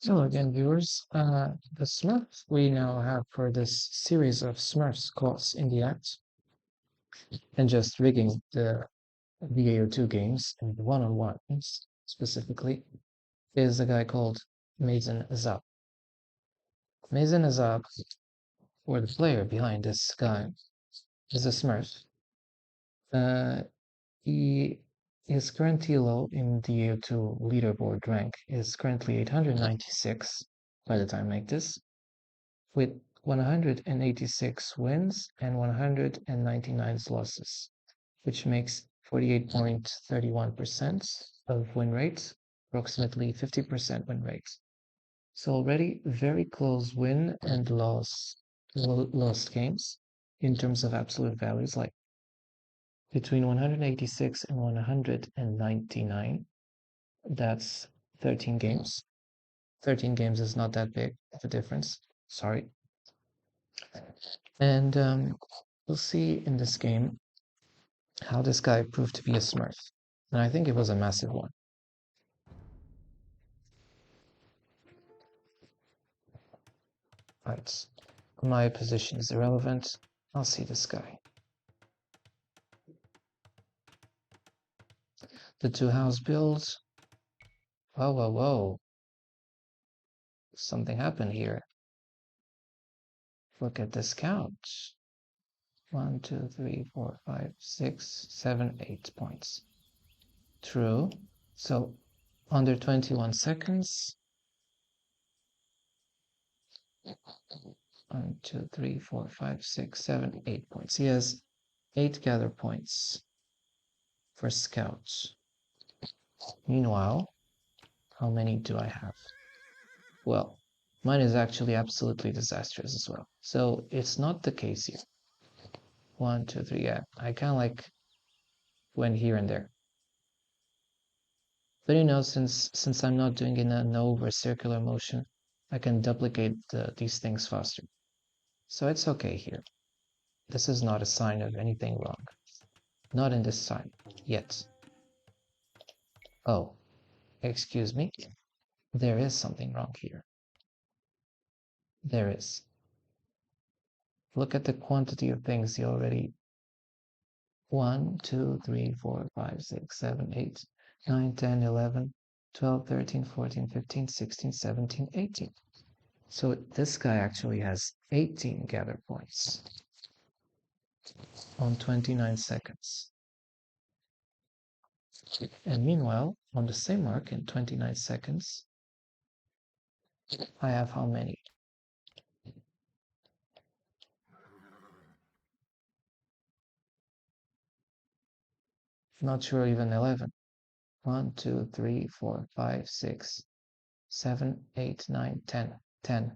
Hello again, viewers. The Smurf we now have for this series of Smurfs caught in the act and just rigging the VAO2 games and one-on-ones specifically is a guy called Mazen Azab. Mazen Azab, or the player behind this guy, is a Smurf. Uh, he is currently low in the VAO2 leaderboard rank, is currently 896 by the time I make this, with 186 wins and 199 losses, which makes 48.31% of win rate, approximately 50% win rate. So already very close win and lost games in terms of absolute values, like between 186 and 199. That's 13 games. 13 games is not that big of a difference. Sorry. And we'll see in this game how this guy proved to be a Smurf. And I think it was a massive one. Right. My position is irrelevant. I'll see this guy. The two house builds. Whoa, whoa, whoa. Something happened here. Look at this couch. 1, 2, 3, 4, 5, 6, 7, 8 points. True. So under 21 seconds. 1, 2, 3, 4, 5, 6, 7, 8 points. He has 8 gather points for scouts. Meanwhile, how many do I have? Well, mine is actually absolutely disastrous as well. So it's not the case here. 1, 2, 3, yeah. I kind of like went here and there. But you know, since I'm not doing in an over circular motion, I can duplicate these things faster. So it's okay here. This is not a sign of anything wrong. Not in this sign, yet. Oh, excuse me. There is something wrong here. There is. Look at the quantity of things he already 1, 2, 3, 4, 5, 6, 7, 8, 9, 10, 11, 12, 13, 14, 15, 16, 17, 18. So this guy actually has 18 gather points on 29 seconds. And meanwhile, on the same mark in 29 seconds, I have how many? Not sure, even 11. 1, 2, 3, 4, 5, 6, 7, 8, 9, 10. 10.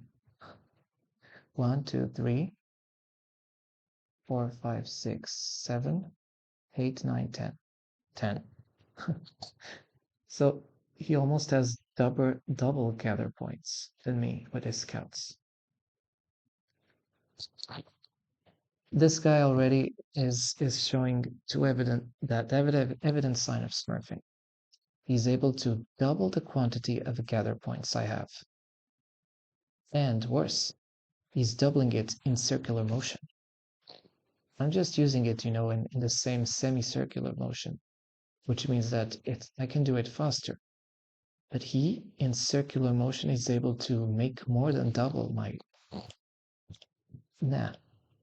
1, 2, 3, 4, 5, 6, 7, 8, 9, 10. 10. So he almost has double gather points than me with his scouts. This guy already is showing too evident sign of smurfing. He's able to double the quantity of gather points I have. And worse, he's doubling it in circular motion. I'm just using it, in the same semicircular motion, which means that I can do it faster. But he, in circular motion, is able to make more than double my... Nah,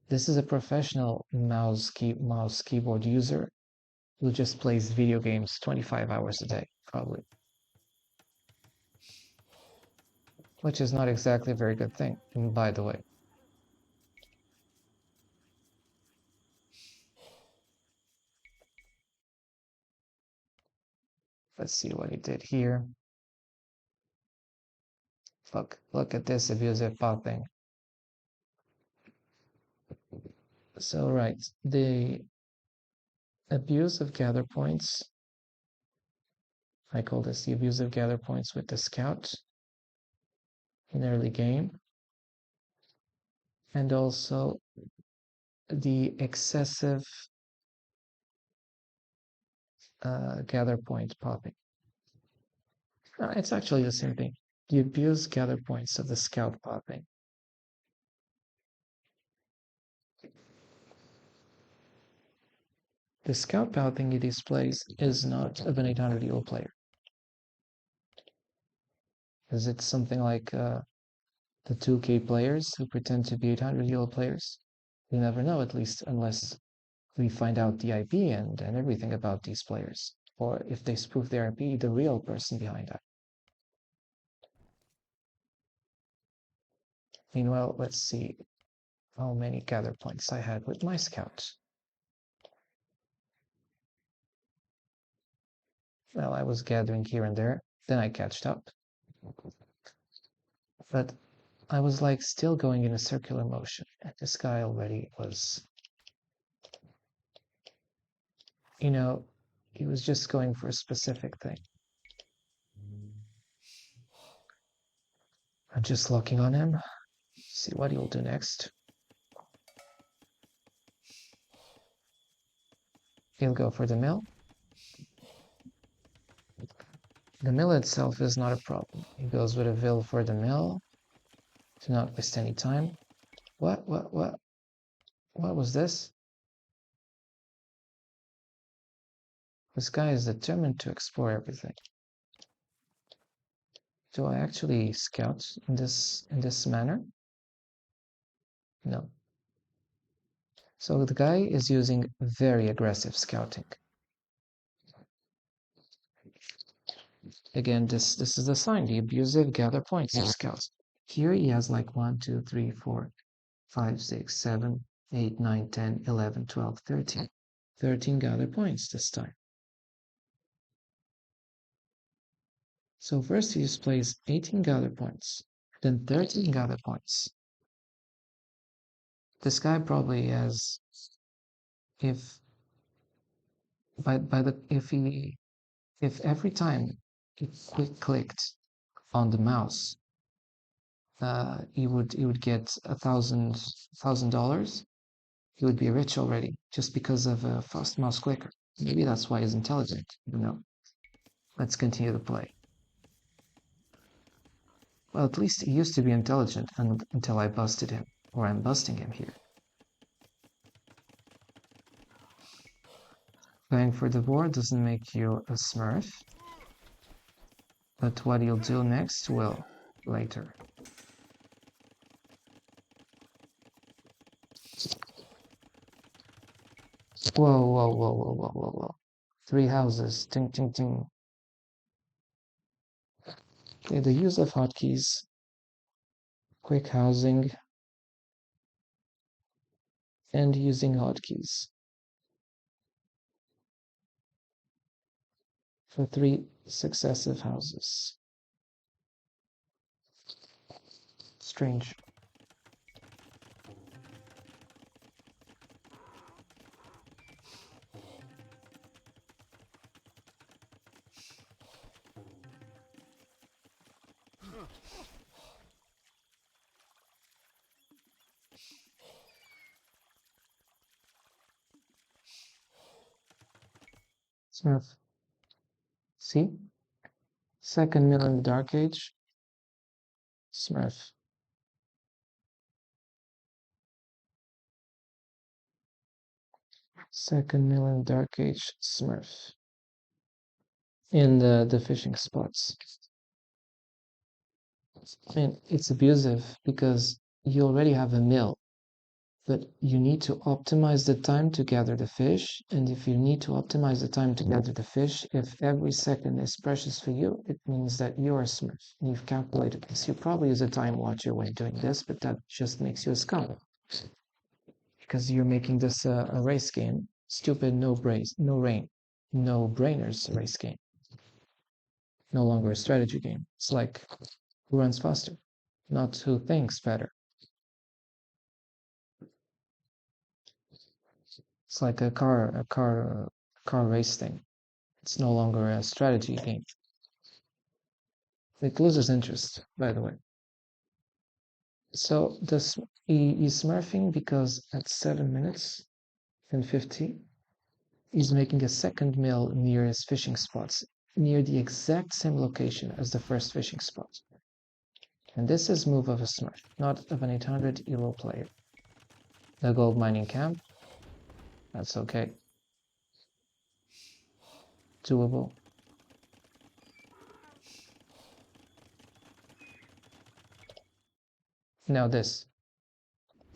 this is a professional mouse keyboard user who just plays video games 25 hours a day, probably. Which is not exactly a very good thing, by the way. Let's see what he did here. Look at this abusive popping. So right, the abuse of gather points. I call this the abuse of gather points with the scout in early game. And also the excessive gather point popping. It's actually the same thing. The abuse gather points of the scout popping. The scout pathing he displays is not of an 800 elo player. Is it something like the 2K players who pretend to be 800 elo players? We never know, at least, unless we find out the IP and everything about these players. Or if they spoof their IP, the real person behind that. Meanwhile, let's see how many gather points I had with my scout. Well, I was gathering here and there, then I catched up. But I was like still going in a circular motion, and this guy already was, he was just going for a specific thing. I'm just locking on him, see what he'll do next. He'll go for the mill. The mill itself is not a problem. He goes with a vil for the mill to not waste any time. What was this? This guy is determined to explore everything. Do I actually scout in this manner? No. So the guy is using very aggressive scouting. Again, this is the sign, the abusive gather points of scouts. Here he has like 1, 2, 3, 4, 5, 6, 7, 8, 9, 10, 11, 12, 13. 13 gather points this time. So first he displays 18 gather points, then 13 gather points. This guy probably has, if every time he clicked on the mouse, he would get $1,000, he would be rich already just because of a fast mouse clicker. Maybe that's why he's intelligent. Let's continue the play. Well, at least he used to be intelligent until I busted him, or I'm busting him here. Going for the board doesn't make you a Smurf, but what you'll do next will later. Whoa. 3 houses, ting, ting, ting. Okay, the use of hotkeys, quick housing, and using hotkeys for 3 successive houses. Strange. Smurf. See? Second mill in the Dark Age. Smurf. Second mill in the Dark Age. Smurf. In the fishing spots. I mean, it's abusive because you already have a mill, but you need to optimize the time to gather the fish. And if you need to optimize the time to gather the fish, if every second is precious for you, it means that you're a Smurf. And you've calculated this. You probably use a time watcher when doing this, but that just makes you a scum. Because you're making this a race game. Stupid no brainers race game. No longer a strategy game. It's like who runs faster, not who thinks better. It's like a car race thing. It's no longer a strategy game. It loses interest, by the way. So this he's smurfing because at 7 minutes and 50, he's making a second mill near his fishing spots, near the exact same location as the first fishing spot. And this is move of a Smurf, not of an 800 Elo player. The gold mining camp, that's okay. Doable. Now this,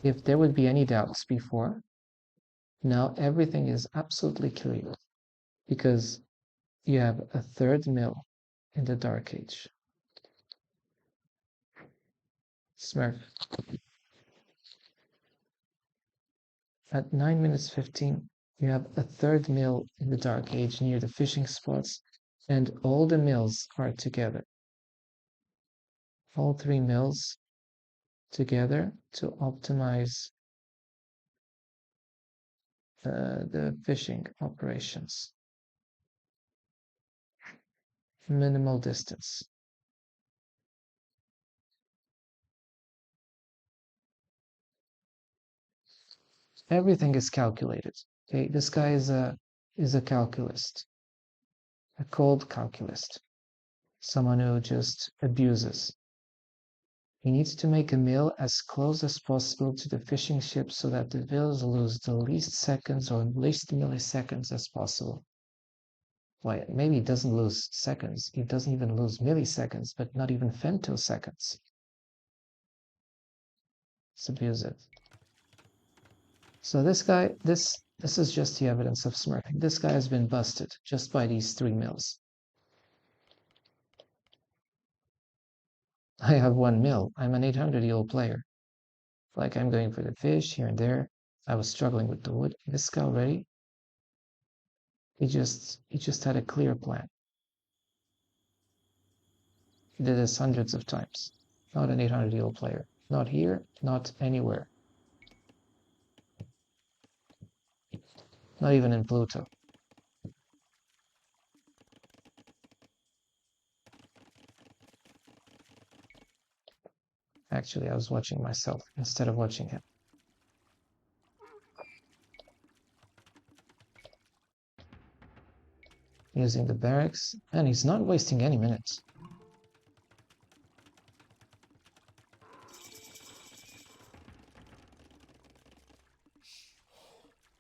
if there would be any doubts before, now everything is absolutely clear because you have a third mill in the Dark Age. Smurf. At 9 minutes 15, you have a third mill in the Dark Age near the fishing spots, and all the mills are together. All three mills together to optimize the fishing operations. Minimal distance. Everything is calculated. Okay, this guy is a calculist, a cold calculist, someone who just abuses. He needs to make a mill as close as possible to the fishing ship so that the mills lose the least seconds or least milliseconds as possible. Well, maybe it doesn't lose seconds, it doesn't even lose milliseconds, but not even femtoseconds. It's abusive. So this guy, this is just the evidence of smurfing. This guy has been busted just by these three mills. I have one mill. I'm an 800-year-old player. Like I'm going for the fish here and there. I was struggling with the wood. This guy already, he just had a clear plan. He did this hundreds of times. Not an 800-year-old player. Not here, not anywhere. Not even in Pluto. Actually, I was watching myself instead of watching him. Using the barracks, and he's not wasting any minutes.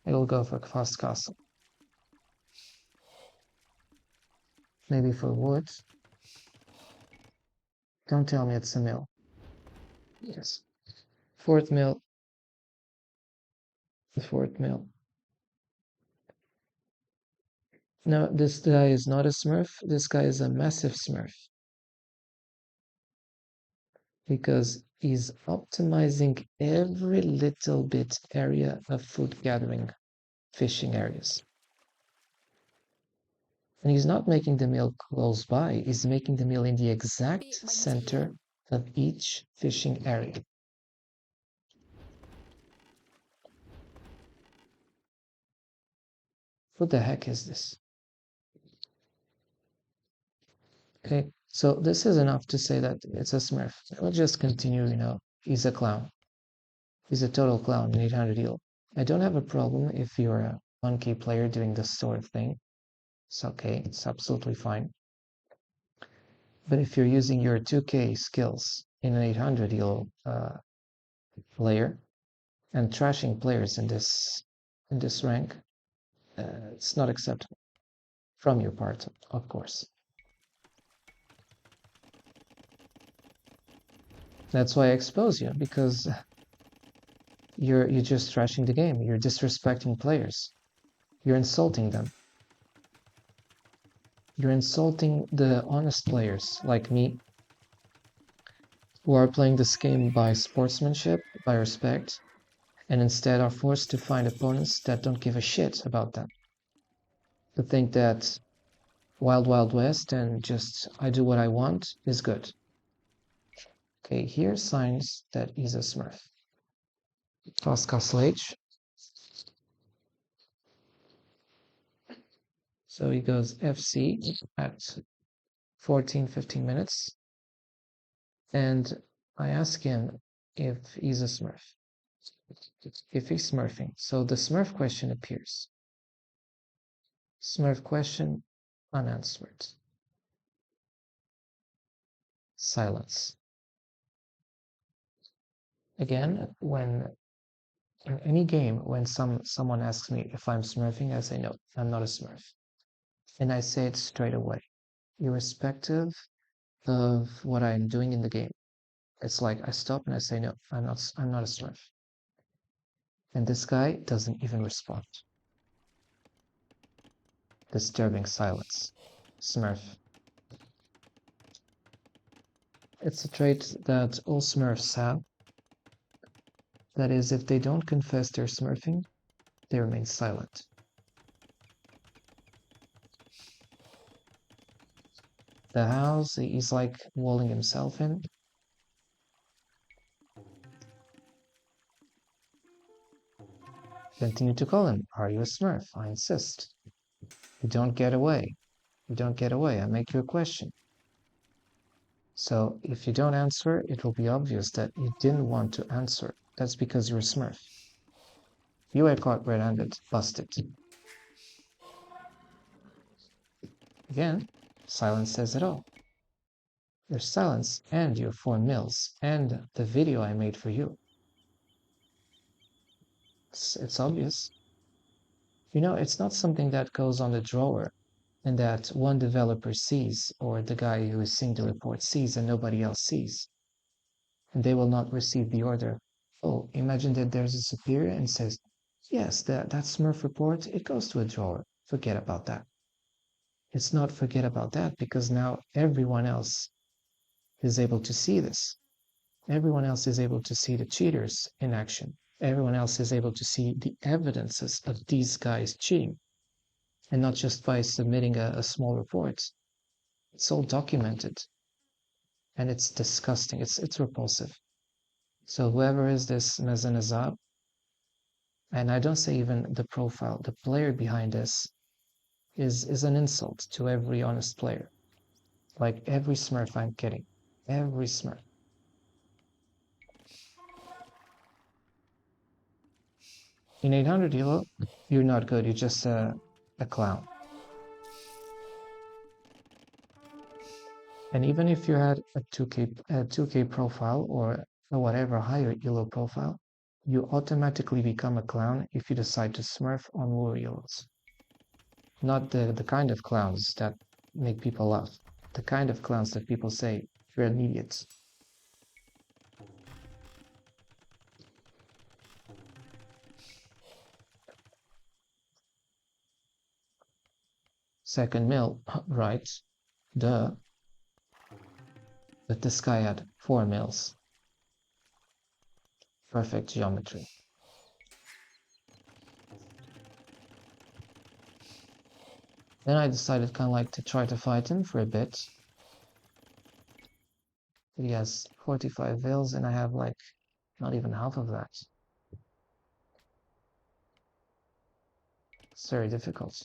He'll go for fast castle. Maybe for wood. Don't tell me it's a mill. Yes. Fourth mill. The fourth mill. No, this guy is not a smurf. This guy is a massive smurf. Because he's optimizing every little bit area of food gathering, fishing areas. And he's not making the mill close by, he's making the mill in the exact center of each fishing area. What the heck is this? Okay, so this is enough to say that it's a smurf. We'll just continue, he's a clown. He's a total clown in 800 eel. I don't have a problem if you're a 1K player doing this sort of thing. It's okay, it's absolutely fine. But if you're using your 2K skills in an 800 eel player and trashing players in this rank, it's not acceptable from your part, of course. That's why I expose you, because you're just trashing the game. You're disrespecting players. You're insulting them. You're insulting the honest players like me, who are playing this game by sportsmanship, by respect, and instead are forced to find opponents that don't give a shit about them. To think that Wild Wild West and just I do what I want is good. Okay, here's signs that he's a smurf. Toss Castle H. So he goes FC at 14-15 minutes. And I ask him if he's a smurf. If he's smurfing. So the smurf question appears. Smurf question unanswered. Silence. Again, when in any game, when someone asks me if I'm smurfing, I say no, I'm not a smurf. And I say it straight away, irrespective of what I'm doing in the game. It's like I stop and I say no, I'm not a smurf. And this guy doesn't even respond. Disturbing silence. Smurf. It's a trait that all smurfs have. That is, if they don't confess they're smurfing, they remain silent. The house he's like walling himself in. Continue to call him. Are you a smurf? I insist. You don't get away. You don't get away. I make you a question. So if you don't answer, it will be obvious that you didn't want to answer. That's because you're a smurf. You were caught red-handed. Busted. Again, silence says it all. Your silence and your 4 mils and the video I made for you. It's obvious. You know, it's not something that goes on the drawer and that one developer sees or the guy who is seeing the report sees and nobody else sees. And they will not receive the order. Oh, imagine that there's a superior and says, yes, that Smurf report, it goes to a drawer. Forget about that. It's not forget about that because now everyone else is able to see this. Everyone else is able to see the cheaters in action. Everyone else is able to see the evidences of these guys cheating. And not just by submitting a small report. It's all documented. And it's disgusting. It's repulsive. So whoever is this Mazen Azab, and I don't say even the profile, the player behind this is an insult to every honest player. Like every Smurf I'm kidding. Every Smurf. In 800 Elo, you're not good, you're just a clown. And even if you had a 2K profile or a whatever higher Elo profile, you automatically become a clown if you decide to Smurf on lower Elos. Not the kind of clowns that make people laugh. The kind of clowns that people say, you're an idiot. Second mill, right? Duh. But this guy had 4 mils. Perfect geometry. Then I decided kind of like to try to fight him for a bit. He has 45 vils and I have like not even half of that. It's very difficult.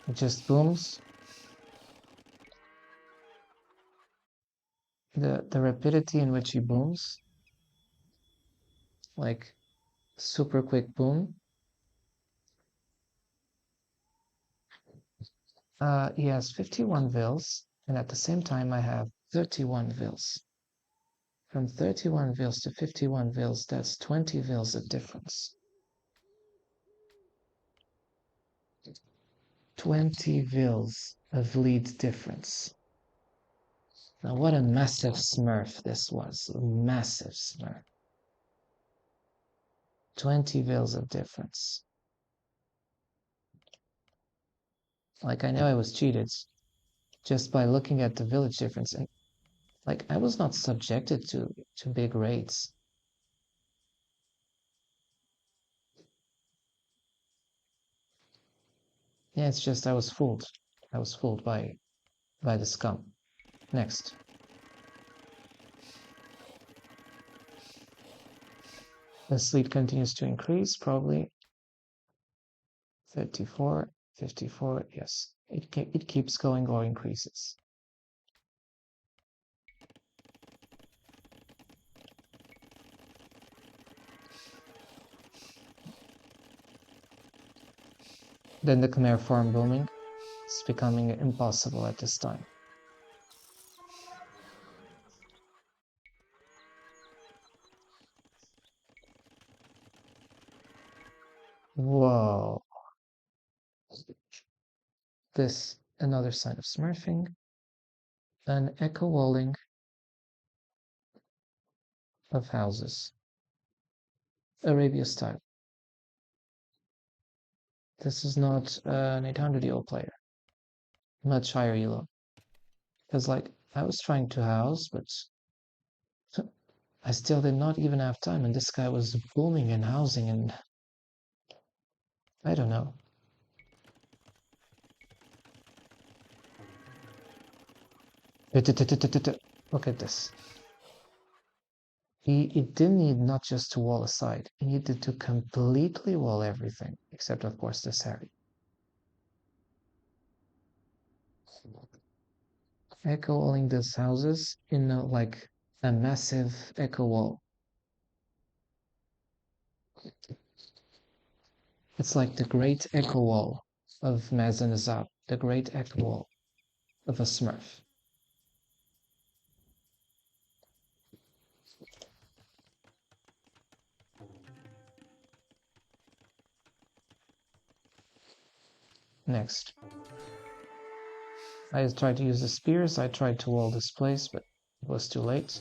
It just booms. The rapidity in which he booms, like super quick boom. He has 51 vils, and at the same time I have 31 vils. From 31 vils to 51 vils, that's 20 vils of difference. 20 vils of lead difference. Now what a massive smurf this was. A massive smurf. 20 vils of difference. Like I know I was cheated just by looking at the village difference, and like I was not subjected to big raids. Yeah, it's just I was fooled. I was fooled by the scum. Next. The sleet continues to increase, probably 34, 54, yes. It keeps going or increases. Then the Khmer farm booming. It's becoming impossible at this time. Whoa. This another sign of smurfing. An echo walling of houses. Arabia style. This is not an 800 EO player. Much higher elo. Because like I was trying to house, but I still did not even have time, and this guy was booming and housing, and I don't know. Look at this. It didn't need not just to wall a side, he needed to completely wall everything, except of course this Harry. Echo walling these houses in like a massive echo wall. It's like the great echo wall of Mazen Azab, the great echo wall of a Smurf. Next, I tried to use the spears. I tried to wall this place, but it was too late.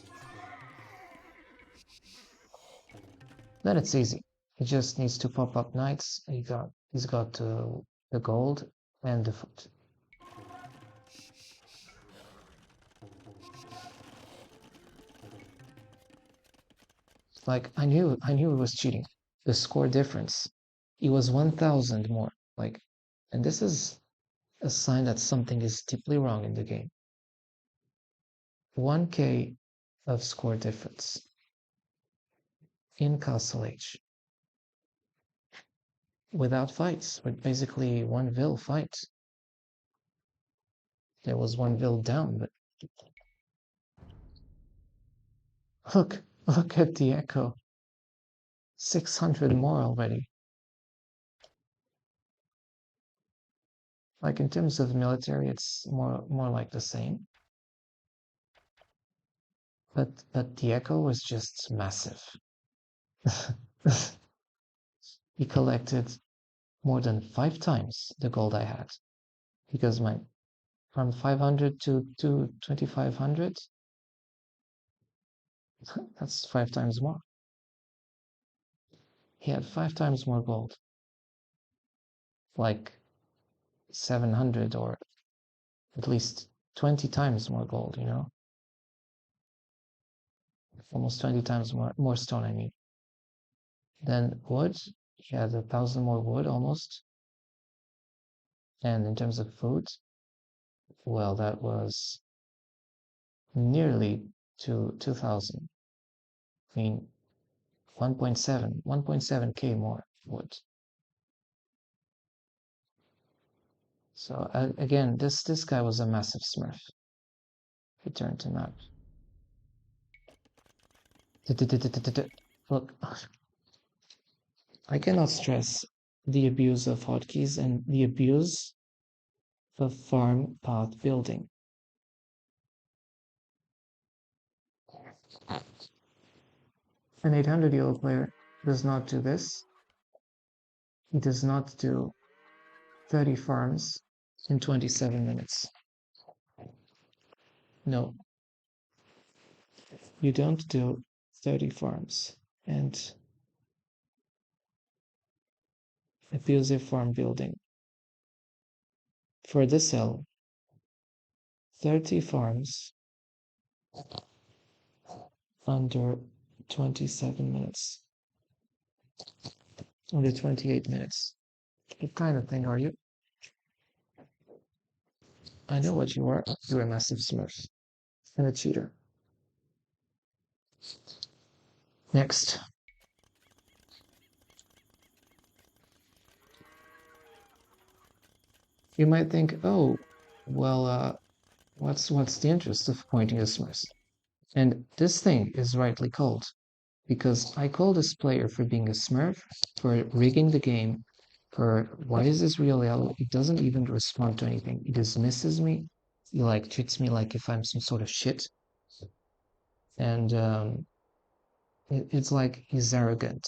Then it's easy. He just needs to pop up knights. He's got the gold and the foot. Like I knew it was cheating. The score difference, it was 1,000 more. Like, and this is a sign that something is deeply wrong in the game. 1K of score difference in Castle H without fights, with basically one Vil fight. There was one Vil down, but look at the echo. 600 more already. Like in terms of military, it's more like the same. But the echo was just massive. He collected more than 5 times the gold I had. Because my from 500 to 2,500, that's 5 times more. He had 5 times more gold. Like 700 or at least 20 times more gold, you know? Almost 20 times more stone, I mean. Then wood, he had 1,000 more wood almost. And in terms of food, well, that was nearly to 2,000. I mean, 1.7K more wood. So again, this guy was a massive Smurf. Return to map. Look, I cannot stress the abuse of hotkeys and the abuse of farm path building. An 800-year-old player does not do this. He does not do 30 farms in 27 minutes. No, you don't do 30 farms and abusive farm building. For the cell, 30 farms under 27 minutes. Under 28 minutes. What kind of thing are you? I know what you are. You're a massive Smurf and a cheater. Next. You might think, oh, well, what's the interest of pointing at Smurfs? And this thing is rightly called, because I call this player for being a Smurf, for rigging the game, For why is this real yellow? It doesn't even respond to anything. It dismisses me. He like treats me like if I'm some sort of shit. And it's like he's arrogant.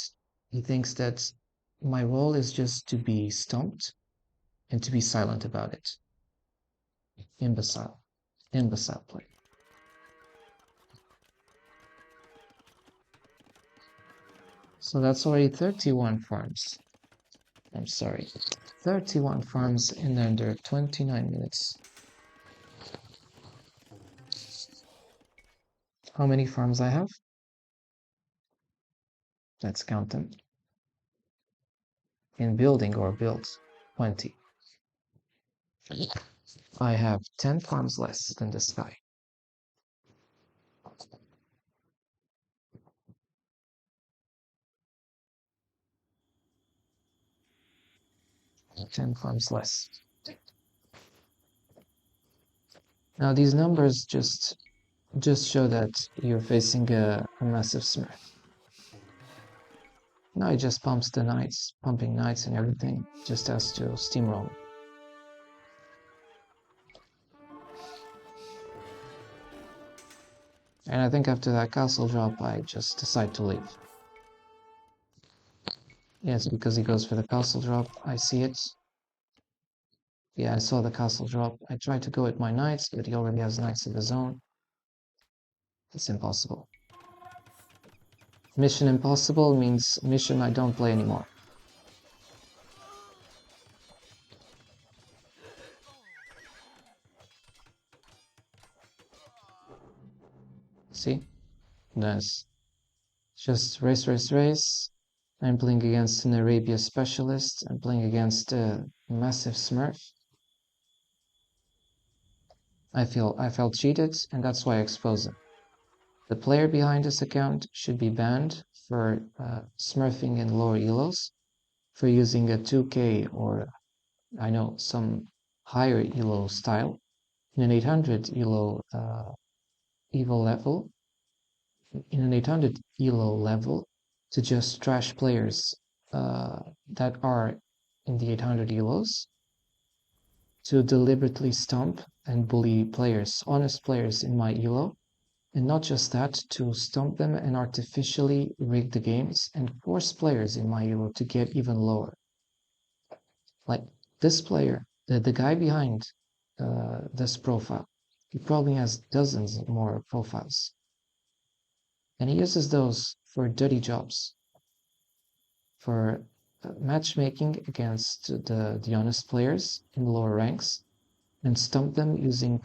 He thinks that my role is just to be stomped and to be silent about it. Imbecile. Imbecile play. So that's already 31 farms. I'm sorry. 31 farms in under 29 minutes. How many farms I have? Let's count them. In building or built, 20. I have 10 farms less than this guy. 10 farms less. Now these numbers just show that you're facing a massive Smurf. Now he just pumps the knights, pumping knights and everything, just has to steamroll. And I think after that castle drop, I just decide to leave. Yes, because he goes for the castle drop. I see it. Yeah, I saw the castle drop. I tried to go at my knights, but he already has knights of his own. It's impossible. Mission impossible means mission I don't play anymore. See? Nice. Just race, race, race. I'm playing against an Arabia specialist. I'm playing against a massive Smurf. I felt cheated, and that's why I expose him. The player behind this account should be banned for smurfing in lower elos, for using a 2K or I know some higher elo style in an 800 elo evo level, in an 800 elo level, to just trash players that are in the 800 elos, to deliberately stomp and bully players, honest players in my elo. And not just that, to stomp them and artificially rig the games and force players in my elo to get even lower. Like this player, the guy behind this profile, he probably has dozens more profiles. And he uses those for dirty jobs, for matchmaking against the honest players in the lower ranks, and stomp them using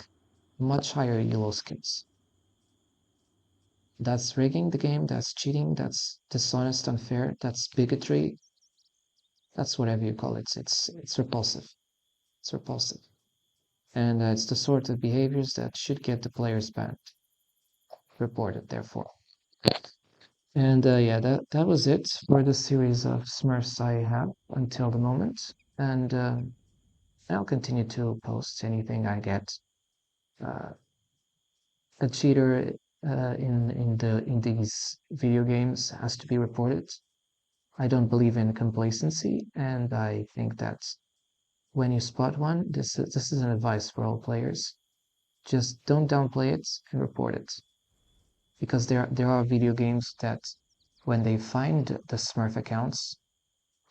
much higher elo skills. That's rigging the game, that's cheating, that's dishonest, unfair, that's bigotry, that's whatever you call it. It's repulsive. It's repulsive. And it's the sort of behaviors that should get the players banned. Reported, therefore. And yeah, that was it for the series of Smurfs I have until the moment. And I'll continue to post anything I get. Uh, a cheater in these video games has to be reported. I don't believe in complacency, and I think that when you spot one, this is an advice for all players. Just don't downplay it and report it, because there are video games that when they find the Smurf accounts,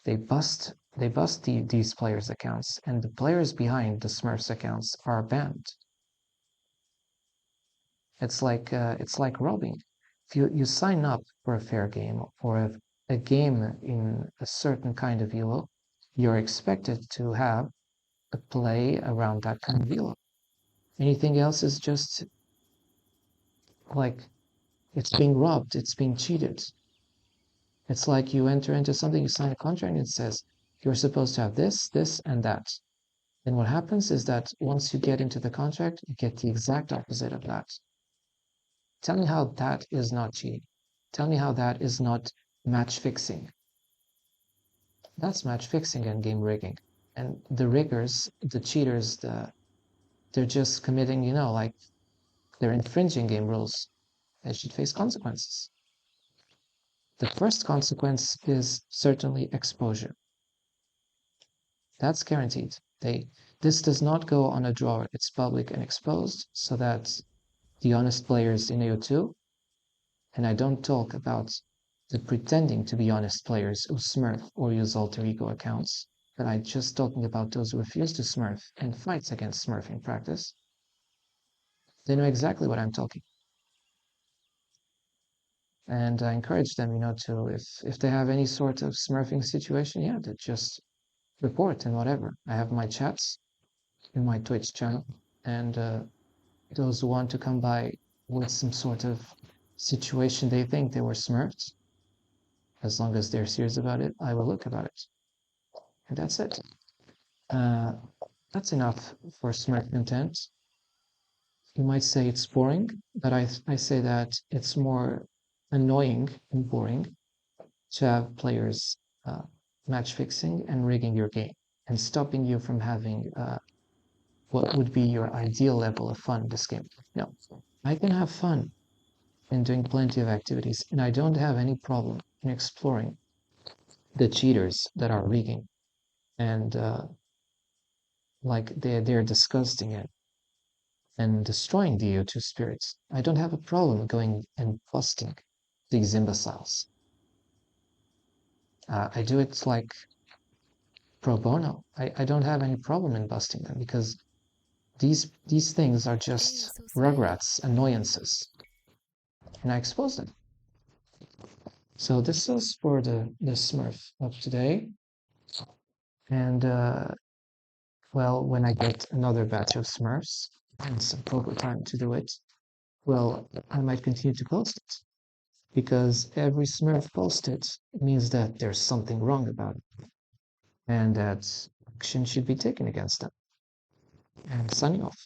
they bust these players' accounts, and the players behind the Smurfs accounts are banned. It's like robbing. If you sign up for a fair game or a game in a certain kind of elo, you're expected to have a play around that kind of elo. Anything else is just like it's being robbed, it's being cheated. It's like you enter into something, you sign a contract, and it says you're supposed to have this, this, and that. And what happens is that once you get into the contract, you get the exact opposite of that. Tell me how that is not cheating. Tell me how that is not match fixing. That's match fixing and game rigging. And the riggers, the cheaters, they're just committing, like they're infringing game rules. They should face consequences. The first consequence is certainly exposure. That's guaranteed. This does not go on a drawer. It's public and exposed so that the honest players in AO2, and I don't talk about the pretending to be honest players who smurf or use alter ego accounts, but I'm just talking about those who refuse to smurf and fights against smurfing practice. They know exactly what I'm talking. And I encourage them, to if they have any sort of smurfing situation, yeah, to just report and whatever. I have my chats in my Twitch channel, and those who want to come by with some sort of situation they think they were smurfed, as long as they're serious about it, I will look about it. And that's it. Uh, that's enough for smurf content. You might say it's boring, but I say that it's more annoying and boring to have players match fixing and rigging your game and stopping you from having what would be your ideal level of fun in this game. No, I can have fun in doing plenty of activities, and I don't have any problem in exploring the cheaters that are rigging and like they're disgusting and destroying the AO2 spirits. I don't have a problem going and busting these imbeciles. I do it like pro bono. I don't have any problem in busting them because these things are Hey, just so sweet. rugrats, annoyances, and I expose them. So this is for the Smurf of today, and well, when I get another batch of Smurfs and some proper time to do it, well, I might continue to post it because every Smurf posted means that there's something wrong about it and that action should be taken against them. And signing off.